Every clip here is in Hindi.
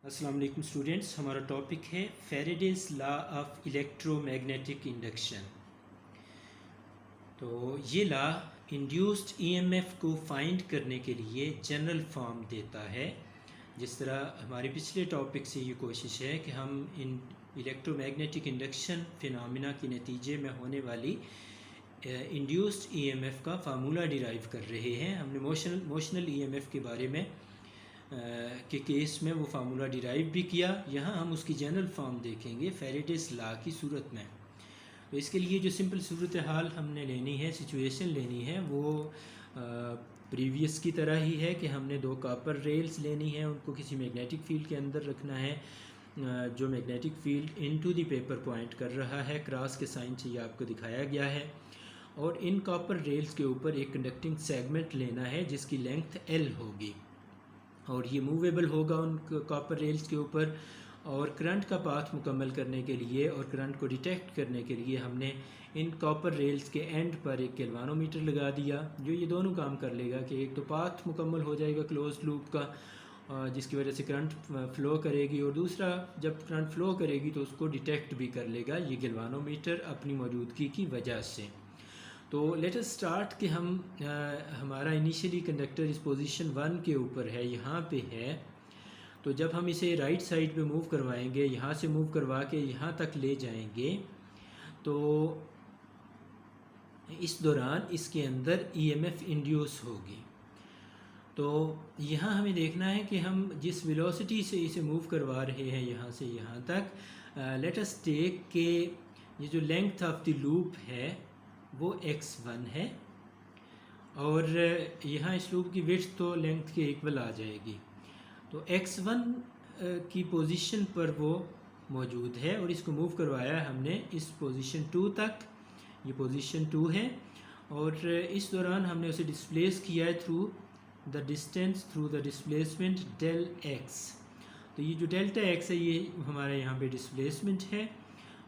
अस्सलाम वालेकुम स्टूडेंट्स, हमारा टॉपिक है Faraday's law of electromagnetic induction. तो ये लॉ इंड्यूस्ड ईएमएफ को फाइंड करने के लिए जनरल फॉर्म देता है। जिस तरह हमारे पिछले टॉपिक से ये कोशिश है कि हम इन इलेक्ट्रोमैग्नेटिक इंडक्शन फिनोमिना के नतीजे में होने वाली इंड्यूस्ड ईएमएफ का फार्मूला डिराइव कर रहे हैं। हमने मोशनल ईएमएफ के बारे में के केस में वो फार्मूला डिराइव भी किया। यहाँ हम उसकी जनरल फॉर्म देखेंगे फैराडेज लॉ की सूरत में। तो इसके लिए जो सिंपल सूरत हाल हमने लेनी है, सिचुएशन लेनी है, वो प्रीवियस की तरह ही है कि हमने दो कॉपर रेल्स लेनी है, उनको किसी मैग्नेटिक फील्ड के अंदर रखना है। जो magnetic field into the paper point कर रहा है, क्रॉस के साइन से ये आपको दिखाया गया है। और इन कॉपर रेल्स के ऊपर एक कंडक्टिंग सेगमेंट लेना है जिसकी लेंथ L होगी और ये मूवेबल होगा उन कॉपर रेल्स के ऊपर। और करंट का पाथ मुकम्मल करने के लिए और करंट को डिटेक्ट करने के लिए हमने इन कॉपर रेल्स के एंड पर एक गैल्वानोमीटर लगा दिया, जो ये दोनों काम कर लेगा कि एक तो पाथ मुकम्मल हो जाएगा क्लोज लूप का, जिसकी वजह से करंट फ़्लो करेगी, और दूसरा जब करंट फ़्लो करेगी तो उसको डिटेक्ट भी कर लेगा ये गैल्वानोमीटर अपनी मौजूदगी की वजह से। तो लेट अस स्टार्ट कि हम हमारा इनिशियली कंडक्टर इस पोजीशन 1 के ऊपर है, यहाँ पे है। तो जब हम इसे राइट साइड पे मूव करवाएंगे, यहाँ से मूव करवा के यहाँ तक ले जाएंगे, तो इस दौरान इसके अंदर ईएमएफ इंड्यूस होगी। तो यहाँ हमें देखना है कि हम जिस वेलोसिटी से इसे मूव करवा रहे हैं यहाँ से यहाँ तक, लेट अस टेक के ये जो लेंथ ऑफ द लूप है वो x1 है, और यहाँ इस लूप की विड्थ तो लेंथ के इक्वल आ जाएगी। तो x1 की पोजीशन पर वो मौजूद है और इसको मूव करवाया है हमने इस पोजीशन 2 तक। ये पोजीशन 2 है और इस दौरान हमने उसे डिस्प्लेस किया है through the distance, through the displacement del x। तो ये जो डेल्टा x है ये हमारे यहाँ पे डिस्प्लेसमेंट है,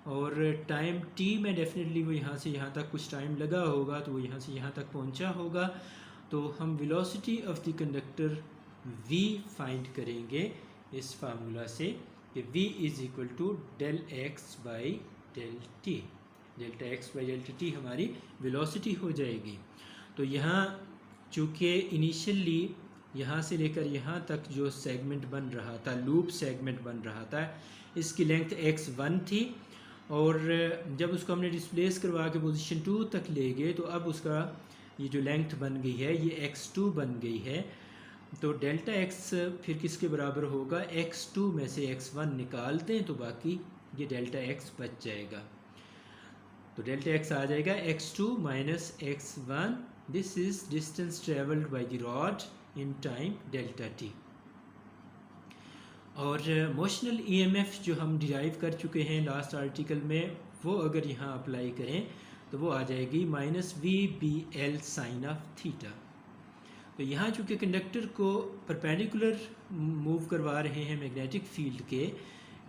और टाइम t में डेफिनेटली वो यहाँ से यहाँ तक कुछ टाइम लगा होगा, तो वो यहाँ से यहाँ तक पहुँचा होगा। तो हम velocity of the conductor v find करेंगे इस फार्मूला से कि v is equal to del x by del t. Delta x by delta t हमारी वेलोसिटी हो जाएगी। तो यहाँ चूँकि इनिशियली यहाँ से लेकर यहाँ तक जो सेगमेंट बन रहा था, लूप सेगमेंट बन रहा था, इसकी लेंथ x1 थी, और जब उसको हमने डिस्प्लेस करवा के पोजीशन 2 तक ले गए तो अब उसका ये जो लेंथ बन गई है ये x2 बन गई है। तो डेल्टा x फिर किसके बराबर होगा, x2 में से x1 निकालते हैं तो बाकी ये डेल्टा x बच जाएगा। तो डेल्टा x आ जाएगा x2 minus x1। This is distance travelled by the rod in time delta t। और मोशनल ईएमएफ जो हम डिराइव कर चुके हैं लास्ट आर्टिकल में, वो अगर यहाँ अप्लाई करें तो वो आ जाएगी minus VBL sine of theta. तो यहाँ चूँकि कंडक्टर को परपेंडिकुलर मूव करवा रहे हैं मैग्नेटिक फील्ड के,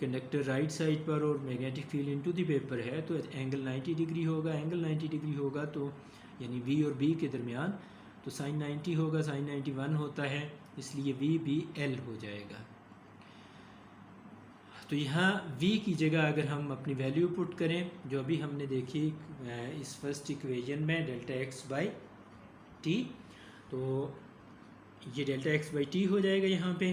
कंडक्टर राइट साइड पर और magnetic field into the paper है, तो एंगल 90 डिग्री होगा। एंगल 90 डिग्री होगा तो यानी V और B के दरमियान, तो साइन 90 होगा, साइन 91 होता है, इसलिए VBL हो जाएगा। तो यहाँ v की जगह अगर हम अपनी वैल्यू पुट करें जो अभी हमने देखी इस फर्स्ट इक्वेशन में, डेल्टा x बाई टी, तो ये डेल्टा x बाई टी हो जाएगा यहाँ पे।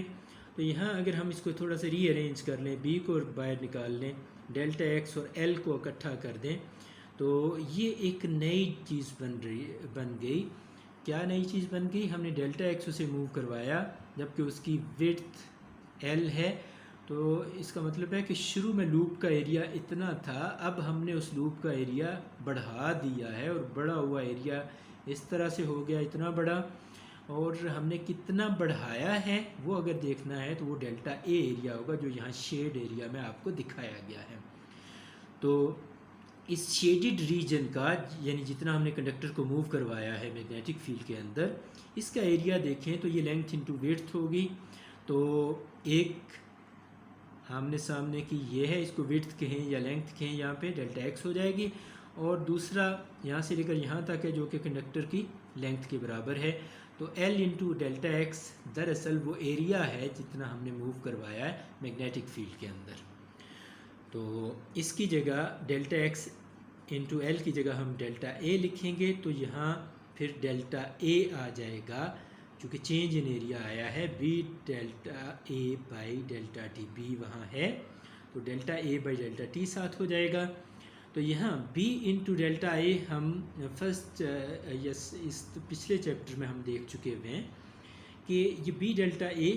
तो यहाँ अगर हम इसको थोड़ा सा रीअरेंज कर लें, b को बाहर निकाल लें, डेल्टा x और l को इकट्ठा कर दें, तो ये एक नई चीज़ बन गई। क्या नई चीज़ बन गई, हमने डेल्टा x उसे मूव करवाया जबकि उसकी विड्थ l है। तो इसका मतलब है कि शुरू में लूप का एरिया इतना था, अब हमने उस लूप का एरिया बढ़ा दिया है और बढ़ा हुआ एरिया इस तरह से हो गया इतना बड़ा। और हमने कितना बढ़ाया है वो अगर देखना है तो वो डेल्टा ए एरिया होगा जो यहाँ शेड एरिया में आपको दिखाया गया है। तो इस शेडिड रीजन का, यानी जितना हमने कंडक्टर को मूव करवाया है मैग्नेटिक फील्ड के अंदर, इसका एरिया देखें तो ये लेंथ इंटू विड्थ होगी। तो एक आमने सामने की ये है, इसको विड्थ कहें या लेंथ कहें, यहाँ पे डेल्टा x हो जाएगी, और दूसरा यहाँ से लेकर यहाँ तक है जो कि कंडक्टर की लेंथ के बराबर है। तो L इंटू डेल्टा एक्स दरअसल वो एरिया है जितना हमने मूव करवाया है मैग्नेटिक फील्ड के अंदर। तो इसकी जगह डेल्टा एक्स इंटू एल की जगह हम डेल्टा ए लिखेंगे, तो यहाँ फिर डेल्टा ए आ जाएगा क्योंकि चेंज इन एरिया आया है, B delta A by delta t, B वहाँ है तो delta A by delta t साथ हो जाएगा। तो यहाँ b इंटू डेल्टा ए हम फर्स्ट इस पिछले चैप्टर में हम देख चुके हुए हैं कि ये b delta A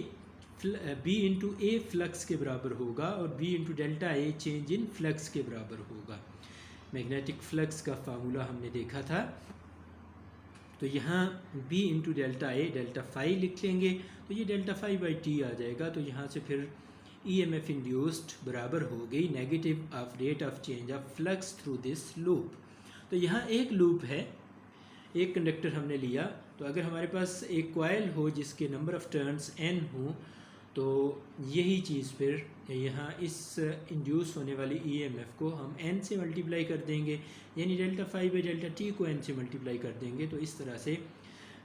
b into A flux के बराबर होगा और b into delta A change in flux के बराबर होगा। मैग्नेटिक फ्लक्स का फार्मूला हमने देखा था। तो यहाँ b into delta A delta phi लिख लेंगे, तो ये डेल्टा फाई बाई टी आ जाएगा। तो यहाँ से फिर EMF इंड्यूस्ड बराबर हो गई negative of rate of change of flux through this loop. तो यहाँ एक लूप है, एक कंडक्टर हमने लिया, तो अगर हमारे पास एक कॉइल हो जिसके नंबर ऑफ टर्न्स n हो तो यही चीज़ फिर यहाँ इस इंड्यूस होने वाली EMF को हम n से मल्टीप्लाई कर देंगे, यानी delta phi by delta t को n से मल्टीप्लाई कर देंगे। तो इस तरह से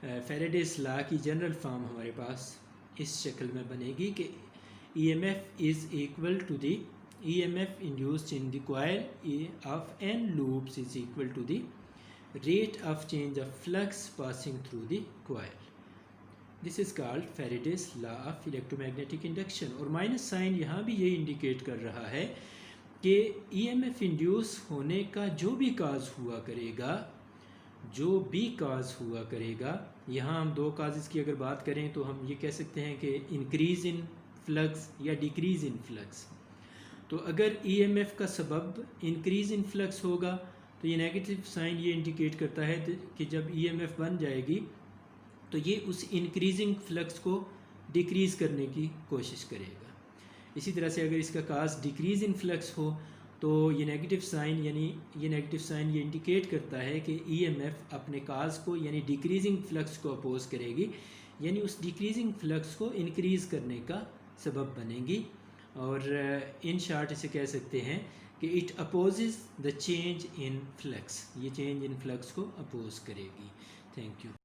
फैराडेस लॉ की जनरल फॉर्म हमारे पास इस शक्ल में बनेगी कि EMF is equal to the EMF induced in the coil of n loops is equal to the rate of change of flux passing through the coil. This is called Faraday's law of electromagnetic induction। और माइनस साइन यहाँ भी ये इंडिकेट कर रहा है कि EMF इंड्यूस होने का जो भी काज हुआ करेगा, जो भी काज हुआ करेगा, यहाँ हम दो काजेस की अगर बात करें तो हम ये कह सकते हैं कि इंक्रीज़ इन फ्लक्स या डिक्रीज़ इन फ्लक्स। तो अगर EMF का सबब इंक्रीज़ इन फ्लक्स होगा तो ये नेगेटिव साइन ये इंडिकेट करता है कि जब EMF बन जाएगी तो ये उस इंक्रीजिंग फ्लक्स को डिक्रीज़ करने की कोशिश करेगा। इसी तरह से अगर इसका काज डिक्रीज़ इन फ्लक्स हो तो ये नेगेटिव साइन ये इंडिकेट करता है कि EMF अपने काज को यानी डिक्रीजिंग फ्लक्स को अपोज करेगी, यानी उस डिक्रीजिंग फ्लक्स को इंक्रीज़ करने का सबब बनेगी। और इन शॉर्ट इसे कह सकते हैं कि it opposes the change in flux, ये चेंज इन फ्लक्स को अपोज करेगी। Thank you.